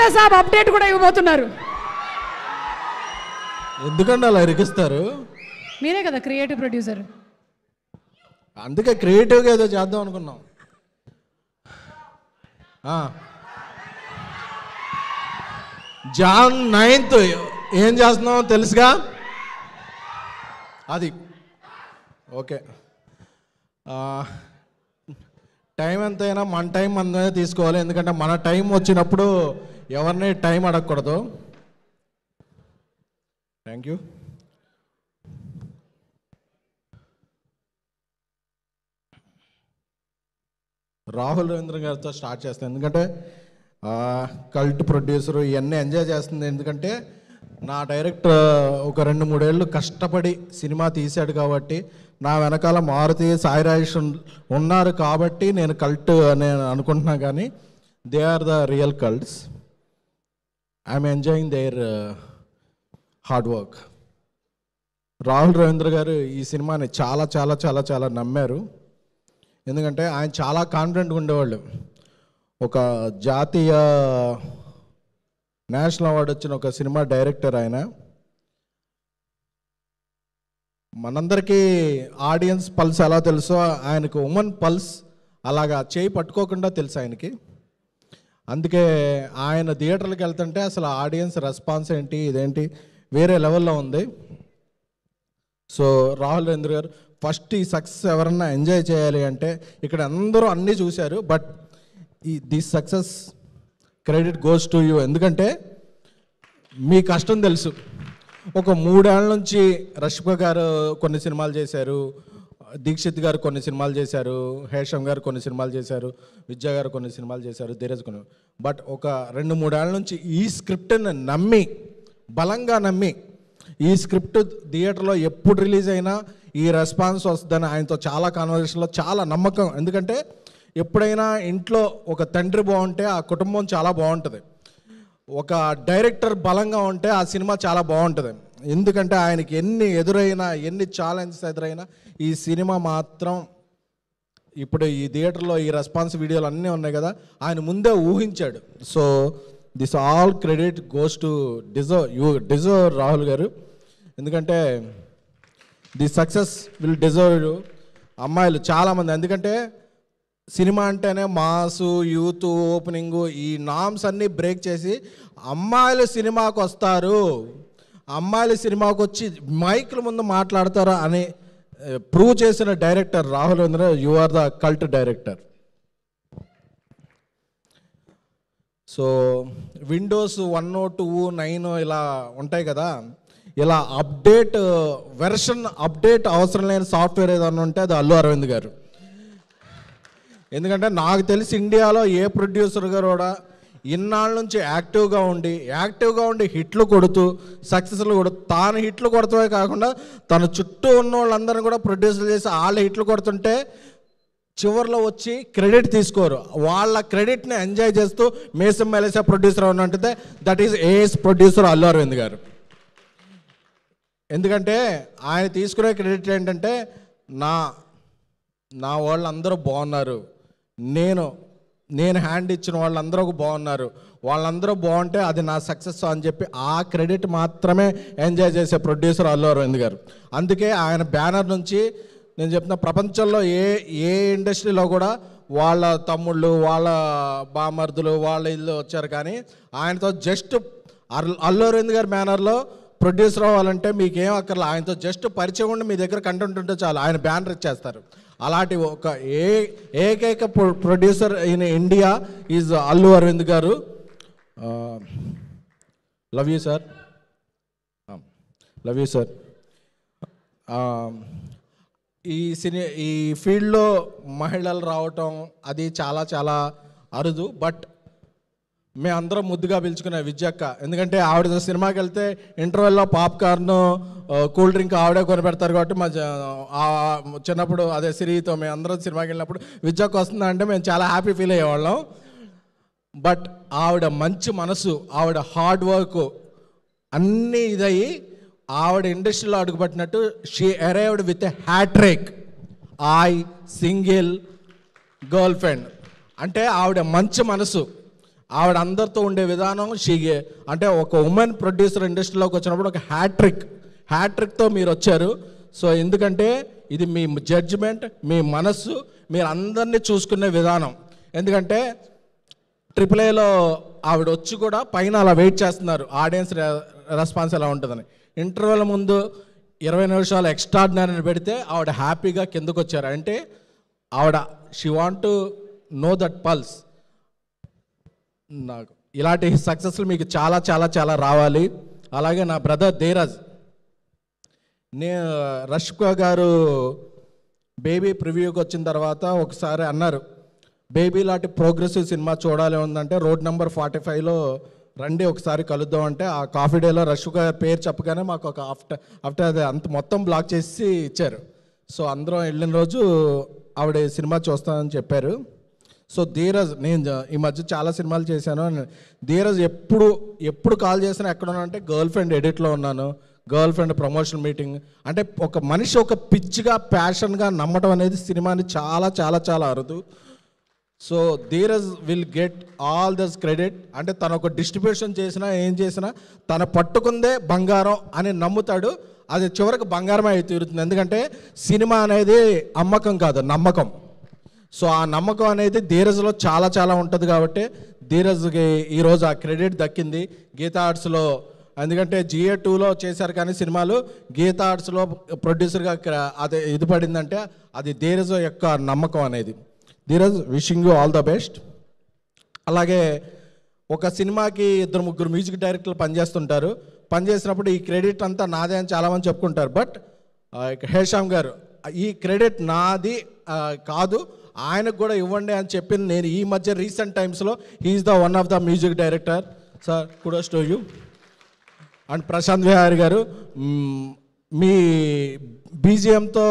రవీంద్ర సాబ్ update కూడా ఇవ్వబోతున్నారు. ఎందుకంటే అలా ఇరికిస్తారు? మీరే కదా క్రియేటివ్ ప్రొడ్యూసర్. అందుకే క్రియేటివ్గా ఏదో చేద్దాం అనుకున్నాం. జాన్ 9th ఏం చేస్తున్నాం తెలుసుగా? అది ఓకే. టైం ఎంతైనా మన టైం మనమే తీసుకోవాలి. ఎందుకంటే మన టైం వచ్చినప్పుడు ఎవరిని టైం అడగకూడదు. Thank you. రాహుల్ రవీంద్ర గారితో స్టార్ట్ చేస్తాను. ఎందుకంటే కల్ట్ ప్రొడ్యూసరు ఇవన్నీ ఎంజాయ్ చేస్తుంది. ఎందుకంటే నా డైరెక్టర్ ఒక 2-3 ఏళ్ళు కష్టపడి సినిమా తీశాడు కాబట్టి, నా వెనకాల మారుతి సాయి రాజేష్ ఉన్నారు కాబట్టి నేను కల్ట్ అని అనుకుంటున్నా. కానీ they are the real cults. I'm enjoying their hard work. Rahul Ravindra garu ఈ సినిమాని చాలా చాలా చాలా చాలా నమ్మారు. ఎందుకంటే ఆయన చాలా కాన్ఫిడెంట్గా ఉండేవాళ్ళు. ఒక జాతీయ నేషనల్ అవార్డు వచ్చిన ఒక సినిమా డైరెక్టర్ ఆయన. మనందరికీ ఆడియన్స్ పల్స్ ఎలా తెలుసో ఆయనకు ఉమెన్ పల్స్ అలాగా చేయి పట్టుకోకుండా తెలుసు ఆయనకి. అందుకే ఆయన థియేటర్లకు వెళ్తుంటే అసలు ఆడియన్స్ రెస్పాన్స్ ఏంటి ఇదేంటి వేరే లెవెల్లో ఉంది. సో రాహుల్ రవీంద్ర గారు ఫస్ట్ ఈ సక్సెస్ ఎవరన్నా ఎంజాయ్ చేయాలి అంటే, ఇక్కడ అందరూ అన్నీ చూశారు, but this success credit goes to you. ఎందుకంటే మీ కష్టం తెలుసు. ఒక 3 ఏళ్ళ నుంచి రష్మిక గారు కొన్ని సినిమాలు చేశారు, దీక్షిత్ గారు కొన్ని సినిమాలు చేశారు, హేషం గారు కొన్ని సినిమాలు చేశారు, విద్యా గారు కొన్ని సినిమాలు చేశారు, ధీరజ్ కొన్ని. బట్ ఒక 2-3 ఏళ్ళ నుంచి ఈ స్క్రిప్ట్ని నమ్మి, బలంగా నమ్మి, ఈ స్క్రిప్ట్ థియేటర్లో ఎప్పుడు రిలీజ్ అయినా ఈ రెస్పాన్స్ వస్తుందని ఆయనతో చాలా కాన్వర్సేషన్లో చాలా నమ్మకం. ఎందుకంటే ఎప్పుడైనా ఇంట్లో ఒక తండ్రి బాగుంటే ఆ కుటుంబం చాలా బాగుంటుంది, ఒక డైరెక్టర్ బలంగా ఉంటే ఆ సినిమా చాలా బాగుంటుంది. ఎందుకంటే ఆయనకి ఎన్ని ఎదురైనా, ఎన్ని ఛాలెంజెస్ ఎదురైనా ఈ సినిమా మాత్రం ఇప్పుడు ఈ థియేటర్లో ఈ రెస్పాన్స్ వీడియోలు అన్నీ ఉన్నాయి కదా, ఆయన ముందే ఊహించాడు. So this all credit goes to deserve Rahul garu. ఎందుకంటే the success will deserve you. అమ్మాయిలు చాలామంది, ఎందుకంటే సినిమా అంటేనే మాసు, యూత్, ఓపెనింగు, ఈ నామ్స్ అన్నీ బ్రేక్ చేసి అమ్మాయిలు సినిమాకు వస్తారు, అమ్మాయిలు సినిమాకు వచ్చి మైకుల ముందు మాట్లాడతారు అని ప్రూవ్ చేసిన director Rahul Ravindra. You are the cult director. So windows 1, 2, 9 ఇలా ఉంటాయి కదా, ఇలా అప్డేట్ అవసరం లేని సాఫ్ట్వేర్ ఏదన్నా ఉంటే అది అల్లు అరవింద్ గారు. ఎందుకంటే నాకు తెలిసి ఇండియాలో ఏ ప్రొడ్యూసర్ గారు కూడా ఇన్నాళ్ళ నుంచి యాక్టివ్గా ఉండి హిట్లు కొడుతూ సక్సెస్లు కొడుతూ, తాను హిట్లు కొడతామే కాకుండా తన చుట్టూ ఉన్న వాళ్ళందరినీ కూడా ప్రొడ్యూసర్ చేసి వాళ్ళ హిట్లు కొడుతుంటే చివరిలో వచ్చి క్రెడిట్ తీసుకోరు. వాళ్ళ క్రెడిట్ని ఎంజాయ్ చేస్తూ మేసం మెలేసా ప్రొడ్యూసర్ ఉన్నట్టే that is as producer Allu Aravind garu. ఎందుకంటే ఆయన తీసుకునే క్రెడిట్ ఏంటంటే నా వాళ్ళందరూ బాగున్నారు, నేను హ్యాండ్ ఇచ్చిన వాళ్ళందరూ బాగున్నారు, వాళ్ళందరూ బాగుంటే అది నా సక్సెస్ అని చెప్పి ఆ క్రెడిట్ మాత్రమే ఎంజాయ్ చేసే ప్రొడ్యూసర్ అల్లు అరవింద్ గారు. అందుకే ఆయన బ్యానర్ నుంచి నేను చెప్తున్నా, ప్రపంచంలో ఏ ఇండస్ట్రీలో కూడా వాళ్ళ తమ్ముళ్ళు, వాళ్ళ బామర్దులు, వాళ్ళ ఇల్లు వచ్చారు, కానీ ఆయనతో జస్ట్ అల్లు అరవింద్ గారి బ్యానర్లో ప్రొడ్యూసర్ అవ్వాలంటే మీకేం అక్కర్లా, ఆయనతో జస్ట్ పరిచయం ఉండి మీ దగ్గర కంటెంట్ ఉంటే చాలు, ఆయన బ్యానర్ ఇచ్చేస్తారు. అలాంటి ఒక ఏకైక producer in India is Allu Aravind garu. Love you sir. ఈ ఫీల్డ్లో మహిళలు రావటం అది చాలా చాలా అరుదు. బట్ మేమందరం ముద్దుగా పిలుచుకునే విద్యక్క. ఎందుకంటే ఆవిడ సినిమాకి వెళ్తే ఇంటర్వెల్లో పాప్కార్న్, కూల్ డ్రింక్ ఆవిడే కొనిపెడతారు కాబట్టి మా చిన్నప్పుడు అదే సిరితో మేము అందరం సినిమాకి వెళ్ళినప్పుడు విద్యక్క వస్తుందా అంటే మేము చాలా హ్యాపీ ఫీల్ అయ్యేవాళ్ళం. బట్ ఆవిడ మంచి మనసు, ఆవిడ హార్డ్ వర్క్ అన్నీ ఇదయ్యి ఆవిడ ఇండస్ట్రీలో అడుగుపెట్టినట్టు she arrived with a hattrick. Single girlfriend అంటే ఆవిడ మంచి మనసు, ఆవిడ అందరితో ఉండే విధానం అంటే ఒక ఉమెన్ ప్రొడ్యూసర్ ఇండస్ట్రీలోకి వచ్చినప్పుడు ఒక హ్యాట్రిక్తో మీరు వచ్చారు. సో ఎందుకంటే ఇది మీ జడ్జిమెంట్, మీ మనస్సు, మీరు అందరినీ చూసుకునే విధానం. ఎందుకంటే AAAలో ఆవిడ వచ్చి కూడా పైన అలా వెయిట్ చేస్తున్నారు ఆడియన్స్ రెస్పాన్స్ ఎలా ఉంటుందని. ఇంటర్వెల్ ముందు 20 నిమిషాలు ఎక్స్ట్రాడినరీ పెడితే ఆవిడ హ్యాపీగా కిందకు వచ్చారు. అంటే ఆవిడ she want to know that pulse. నాకు ఇలాంటి సక్సెస్లు మీకు చాలా చాలా చాలా రావాలి. అలాగే నా బ్రదర్ ధీరజ్, రష్మిక గారు బేబీ ప్రివ్యూకి వచ్చిన తర్వాత ఒకసారి అన్నారు, బేబీ లాంటి ప్రోగ్రెసివ్ సినిమా చూడాలి ఉందంటే రోడ్ నెంబర్ 45లో రండి ఒకసారి కలుద్దాం అంటే ఆ కాఫీ డేలో రష్మిక గారి పేరు చెప్పగానే మాకు ఒక ఆఫ్టర్ అది అంత మొత్తం బ్లాక్ చేసి ఇచ్చారు. సో అందరం వెళ్ళిన రోజు ఆవిడ సినిమా చూస్తానని చెప్పారు. సో ధీరజ్, నేను ఈ మధ్య చాలా సినిమాలు చేశాను. ధీరజ్ ఎప్పుడు కాల్ చేసినా ఎక్కడ ఉన్నానంటే గర్ల్ ఫ్రెండ్ ఎడిట్లో ఉన్నాను, గర్ల్ ఫ్రెండ్ ప్రమోషన్ మీటింగ్. అంటే ఒక మనిషి ఒక పిచ్చిగా ప్యాషన్గా నమ్మటం అనేది సినిమాని చాలా చాలా చాలా అరుదు. So Dheeraj will get all this credit. అంటే తను ఒక డిస్ట్రిబ్యూషన్ చేసినా ఏం చేసినా తను పట్టుకుందే బంగారం అని నమ్ముతాడు. అది చివరికి బంగారమే అయి తీరుతుంది. ఎందుకంటే సినిమా అనేది అమ్మకం కాదు, నమ్మకం. సో ఆ నమ్మకం అనేది ధీరజ్లో చాలా చాలా ఉంటుంది. కాబట్టి ధీరజ్కి ఈరోజు ఆ క్రెడిట్ దక్కింది గీతా ఆర్ట్స్లో. ఎందుకంటే GA2లో చేశారు కానీ సినిమాలు, గీతా ఆర్ట్స్లో ప్రొడ్యూసర్గా అది ఇది పడిందంటే అది ధీరజ్ యొక్క నమ్మకం అనేది. Dheeraj, wishing you all the best. అలాగే ఒక సినిమాకి 2-3 మ్యూజిక్ డైరెక్టర్లు పనిచేస్తుంటారు. పనిచేసినప్పుడు ఈ క్రెడిట్ అంతా నాదే అని చాలామంది చెప్పుకుంటారు. బట్ హేషామ్ గారు ఈ క్రెడిట్ నాది కాదు, ఆయనకు కూడా ఇవ్వండి అని చెప్పింది నేను ఈ మధ్య రీసెంట్ టైమ్స్లో. He is the one of the music director. Sir, kudos to you. And Prashanth Vihari garu మీ BGMతో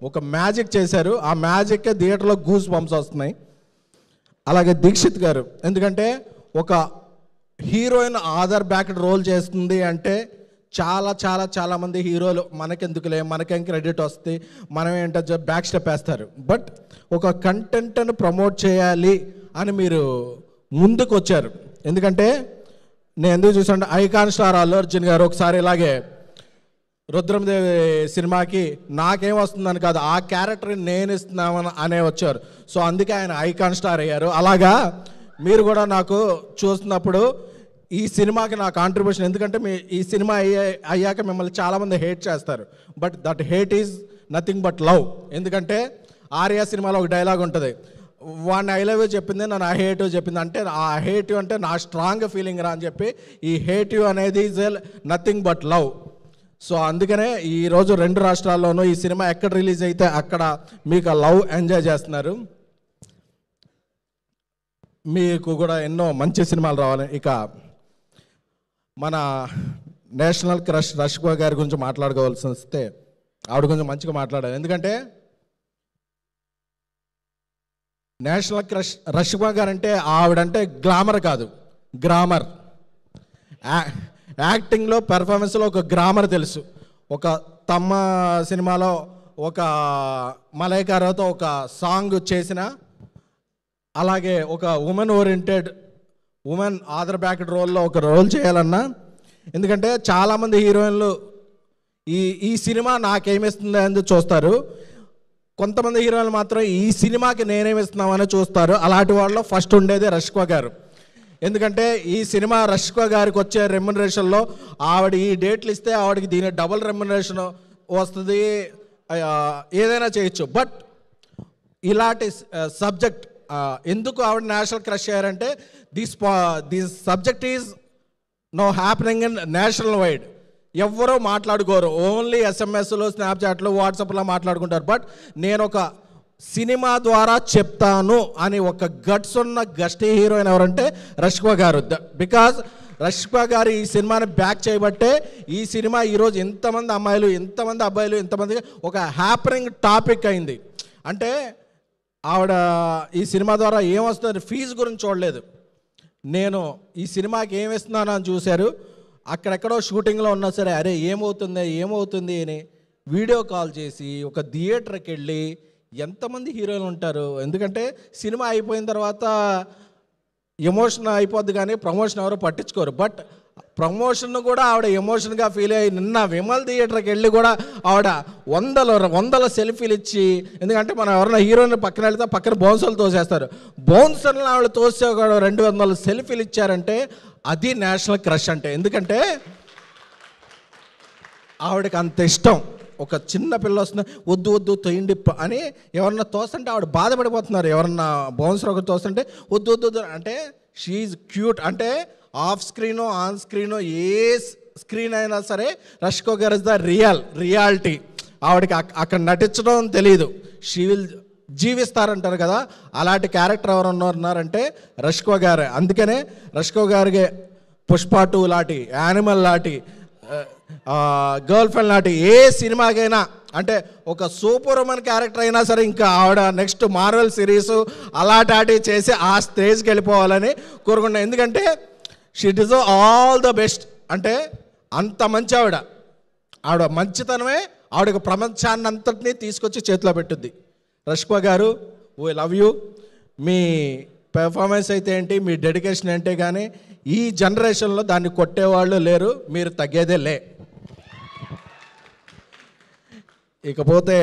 ఒక మ్యాజిక్ చేశారు. ఆ మ్యాజిక్కే థియేటర్లో గూస్ బంప్స్ వస్తున్నాయి. అలాగే దీక్షిత్ గారు, ఎందుకంటే ఒక హీరోయిన్ ఆధార్ బ్యాక్డ్ రోల్ చేస్తుంది అంటే చాలా చాలా చాలామంది హీరోలు మనకెందుకులే, మనకేం క్రెడిట్ వస్తుంది, మనం ఏంటో బ్యాక్ స్టెప్ వేస్తారు. బట్ ఒక కంటెంట్ను ప్రమోట్ చేయాలి అని మీరు ముందుకు వచ్చారు. ఎందుకంటే నేను ఎందుకు చూసాను, ఐకాన్ స్టార్ అల్లు అర్జున్ గారు ఒకసారి ఇలాగే రుద్రమదేవి సినిమాకి నాకేం వస్తుందని కాదు, ఆ క్యారెక్టర్ని నేను ఇస్తున్నామని అనే వచ్చారు. సో అందుకే ఆయన ఐకాన్ స్టార్ అయ్యారు. అలాగా మీరు కూడా నాకు చూస్తున్నప్పుడు ఈ సినిమాకి నా కాంట్రిబ్యూషన్, ఎందుకంటే ఈ సినిమా అయ్యాక మిమ్మల్ని చాలామంది హేట్ చేస్తారు. But that hate is nothing but love. ఎందుకంటే ఆర్యా సినిమాలో ఒక డైలాగ్ ఉంటుంది, వాడిని ఐ లవ్ యూ చెప్పింది, నన్ను ఐ హేట్ యూ చెప్పింది. అంటే ఆ హేట్ యూ అంటే నా స్ట్రాంగ్ ఫీలింగ్ రా అని చెప్పి, ఈ హేట్ యూ అనేది is nothing but love. So అందుకనే ఈరోజు 2 రాష్ట్రాల్లోనూ ఈ సినిమా ఎక్కడ రిలీజ్ అయితే అక్కడ మీకు ఆ లవ్ ఎంజాయ్ చేస్తున్నారు. మీకు కూడా ఎన్నో మంచి సినిమాలు రావాలి. ఇక మన నేషనల్ క్రష్ రష్మిక గారి గురించి మాట్లాడుకోవాల్సి వస్తే ఆవిడ కొంచెం మంచిగా మాట్లాడాలి. ఎందుకంటే నేషనల్ క్రష్ రష్మిక గారు అంటే ఆవిడంటే గ్లామర్ కాదు, గ్రామర్. యాక్టింగ్లో, పెర్ఫార్మెన్స్లో ఒక గ్రామర్ తెలుసు. ఒక తమ్మ సినిమాలో ఒక మలైకారాతో ఒక సాంగ్ చేసిన, అలాగే ఒక women oriented, women Aadhaar backed రోల్లో ఒక రోల్ చేయాలన్నా. ఎందుకంటే చాలామంది హీరోయిన్లు ఈ సినిమా నాకేమిస్తుంది అని చూస్తారు. కొంతమంది హీరోయిన్లు మాత్రం ఈ సినిమాకి నేనేమిస్తున్నామని చూస్తారు. అలాంటి వాళ్ళలో ఫస్ట్ ఉండేది రష్మిక గారు. ఎందుకంటే ఈ సినిమా రష్మిక గారికి వచ్చే రెమ్యునరేషన్లో ఆవిడ ఈ డేట్లు ఇస్తే ఆవిడకి దీని డబుల్ రెమ్యునరేషన్ వస్తుంది, ఏదైనా చేయొచ్చు. బట్ ఇలాంటి సబ్జెక్ట్ ఎందుకు ఆవిడ నేషనల్ క్రష్ అయ్యారంటే this subject is no happening in national wide. ఎవ్వరూ మాట్లాడుకోరు, ఓన్లీ SMS, స్నాప్చాట్లు, వాట్సాప్లో మాట్లాడుకుంటారు. బట్ నేను ఒక సినిమా ద్వారా చెప్తాను అని ఒక గట్స్ ఉన్న గస్టీ హీరోయిన్ ఎవరంటే రష్మిక గారు. బికాజ్ రష్మిక గారు ఈ సినిమాని బ్యాక్ చేయబట్టే ఈ సినిమా ఈరోజు ఎంతమంది అమ్మాయిలు, ఎంతమంది అబ్బాయిలు, ఎంతమంది ఒక హ్యాపనింగ్ టాపిక్ అయింది. అంటే ఆవిడ ఈ సినిమా ద్వారా ఏమొస్తుంది, ఫీజు గురించి చూడలేదు, నేను ఈ సినిమాకి ఏమిస్తున్నాను అని చూశారు. అక్కడెక్కడో షూటింగ్లో ఉన్నా సరే, అరే ఏమవుతుంది అని వీడియో కాల్ చేసి ఒక థియేటర్కి వెళ్ళి, ఎంతమంది హీరోయిన్లు ఉంటారు. ఎందుకంటే సినిమా అయిపోయిన తర్వాత ఎమోషన్ అయిపోద్ది కానీ ప్రమోషన్ ఎవరు పట్టించుకోరు. బట్ ప్రమోషన్ కూడా ఆవిడ ఎమోషన్గా ఫీల్ అయ్యి నిన్న విమల్ థియేటర్కి వెళ్ళి కూడా ఆవిడ వందల సెల్ఫీలు ఇచ్చి, ఎందుకంటే మనం ఎవరైనా హీరోయిన్ పక్కన వెళ్తే పక్కన బౌన్సర్లు తోసేస్తారు, బౌన్సర్లను ఆవిడ తోసే కూడా 200 సెల్ఫీలు ఇచ్చారంటే అది నేషనల్ క్రష్ అంటే. ఎందుకంటే ఆవిడకి అంత ఇష్టం. ఒక చిన్న పిల్ల వస్తుంది, వద్దు వద్దు తొయ్యండి అని ఎవరన్నా తోస్తుంటే ఆవిడ బాధపడిపోతున్నారు. ఎవరన్నా బౌన్సర్ ఒకటి తోస్తుంటే వద్దు వద్దు వద్దు అంటే షీఈ్ క్యూట్. అంటే ఆఫ్ స్క్రీనో ఆన్ స్క్రీనో ఏ స్క్రీన్ అయినా సరే రష్కో గారు ఇస్ ద రియాలిటీ. ఆవిడకి అక్కడ నటించడం తెలియదు, షీ విల్ జీవిస్తారంటారు కదా, అలాంటి క్యారెక్టర్ ఎవరు ఉన్నారంటే రష్కో గారే. అందుకనే రష్కో గారికి పుష్ప 2 లాంటి, యానిమల్ లాంటి, గర్ల్ ఫ్రెండ్ లాంటి ఏ సినిమాకైనా అంటే ఒక సూపర్ ఉమెన్ క్యారెక్టర్ అయినా సరే ఇంకా ఆవిడ నెక్స్ట్ మార్వెల్ సిరీస్ అలాంటి చేసి ఆ స్టేజ్కి వెళ్ళిపోవాలని కోరుకున్నాను. ఎందుకంటే she deserve all the best. అంటే అంత మంచి ఆవిడ మంచితనమే ఆవిడకి ప్రపంచాన్ని అంతటినీ తీసుకొచ్చి చేతిలో పెట్టుద్ది. రష్కో గారు, we love you. Me performance అయితే ఏంటి, మీ డెడికేషన్ ఏంటే కానీ ఈ జనరేషన్లో దాన్ని కొట్టేవాళ్ళు లేరు, మీరు తగ్గేదే లే. ఇకపోతే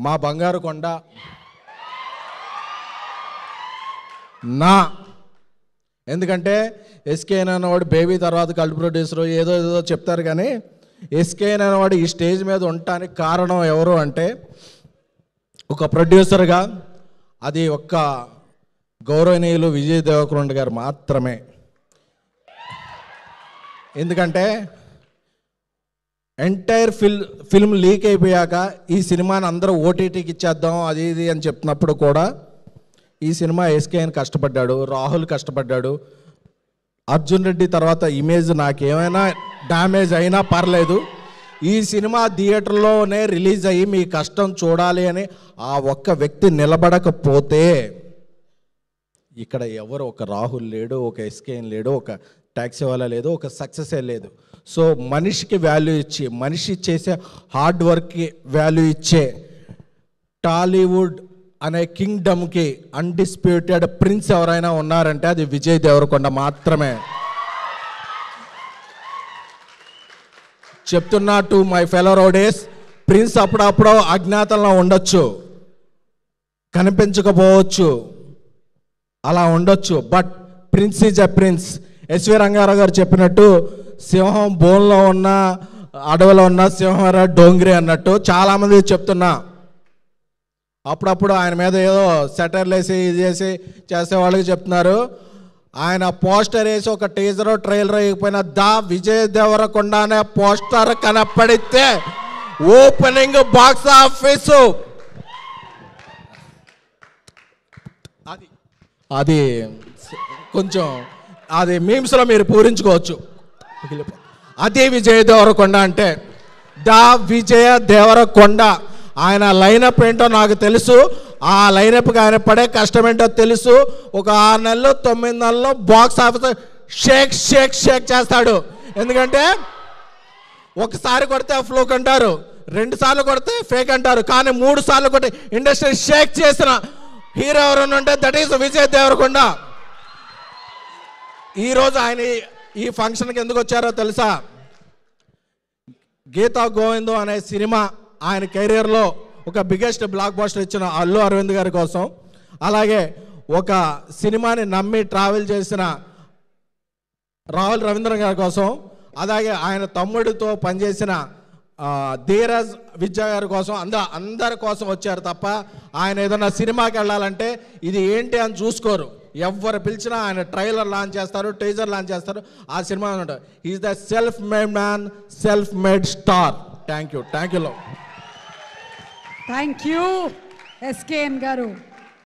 మా బంగారు కొండ ఎందుకంటే ఎస్కేఎన్ అనేవాడు బేబీ తర్వాత కల్ట్ ప్రొడ్యూసరు ఏదో చెప్తారు, కానీ ఎస్కేఎన్ అనేవాడు ఈ స్టేజ్ మీద ఉండటానికి కారణం ఎవరు అంటే ఒక ప్రొడ్యూసర్గా అది ఒక్క గౌరవనీయులు విజయ్ దేవరకొండ గారు మాత్రమే. ఎందుకంటే ఎంటైర్ ఫిల్మ్ లీక్ అయిపోయాక ఈ సినిమాని అందరూ ఓటీటీకి ఇచ్చేద్దాం అది ఇది అని చెప్తున్నప్పుడు కూడా ఈ సినిమా ఎస్కేఎన్ కష్టపడ్డాడు, రాహుల్ కష్టపడ్డాడు, అర్జున్ రెడ్డి తర్వాత ఇమేజ్ నాకేమైనా డ్యామేజ్ అయినా పర్లేదు, ఈ సినిమా థియేటర్లోనే రిలీజ్ అయ్యి మీ కష్టం చూడాలి అని ఆ ఒక్క వ్యక్తి నిలబడకపోతే ఇక్కడ ఎవరు, ఒక రాహుల్ లేడు, ఒక ఎస్కేఎన్ లేడు, ఒక ట్యాక్సీ వాళ్ళ లేదు, ఒక సక్సెసే లేదు. సో మనిషికి వాల్యూ ఇచ్చి, మనిషి చేసే హార్డ్ వర్క్కి వాల్యూ ఇచ్చే టాలీవుడ్ అనే కింగ్డమ్కి అన్డిస్ప్యూటెడ్ ప్రిన్స్ ఎవరైనా ఉన్నారంటే అది విజయ్ దేవరకొండ మాత్రమే. చెప్తున్నా to my fellow rowdies, prince అప్పుడప్పుడు అజ్ఞాతంలో ఉండొచ్చు, కనిపించకపోవచ్చు, అలా ఉండొచ్చు, but prince is a prince. SV Rangarao garu చెప్పినట్టు సింహం బోన్లో ఉన్న అడవిలో ఉన్న సింహం డోంగ్రీ అన్నట్టు చాలామంది చెప్తున్నా. అప్పుడప్పుడు ఆయన మీద ఏదో సెటర్లు వేసి ఇది చేసే వాళ్ళకి చెప్తున్నారు. ఆయన పోస్టర్ వేసి ఒక టీజర్ ట్రైలర్ అయిపోయిన విజయ్ దేవరకొండ అనే పోస్టర్ కనపడితే ఓపెనింగ్ బాక్స్ ఆఫీసు అది కొంచెం అది మీమ్స్లో మీరు పూరించుకోవచ్చు. అదే విజయ్ దేవరకొండ అంటే విజయ దేవరకొండ. ఆయన లైనప్ ఏంటో నాకు తెలుసు, ఆ లైనప్కి ఆయన పడే కష్టం ఏంటో తెలుసు. ఒక 6 నెలలు 9 నెలల్లో box office shake shake shake చేస్తాడు. ఎందుకంటే ఒకసారి కొడితే ఫ్లూక్ అంటారు, 2 సార్లు కొడితే ఫేక్ అంటారు, కానీ 3 సార్లు కొట్టి ఇండస్ట్రీ షేక్ చేసిన హీరో ఎవరైనా ఉంటే దట్ ఈస్ విజయ్ దేవరకొండ. ఈరోజు ఆయన ఈ ఫంక్షన్కి ఎందుకు వచ్చారో తెలుసా? గీతా గోవిందం అనే సినిమా ఆయన కెరీర్లో ఒక బిగ్గెస్ట్ బ్లాక్ బస్టర్ ఇచ్చిన అల్లు అరవింద్ గారి కోసం, అలాగే ఒక సినిమాని నమ్మి ట్రావెల్ చేసిన రాహుల్ రవీంద్ర గారి కోసం, అలాగే ఆయన తమ్ముడితో పనిచేసిన ధీరజ్ విద్యా గారి కోసం, అందరి కోసం వచ్చారు తప్ప ఆయన ఏదైనా సినిమాకి వెళ్ళాలంటే ఇది ఏంటి అని చూసుకోరు. ఎవరు పిలిచినా ఆయన ట్రైలర్ లాంచ్ చేస్తారు, టీజర్ లాంచ్ చేస్తారు, ఆ సినిమా ఉంటారు. Is the self made man, self made star. Thank you. Thank you SKN గారు.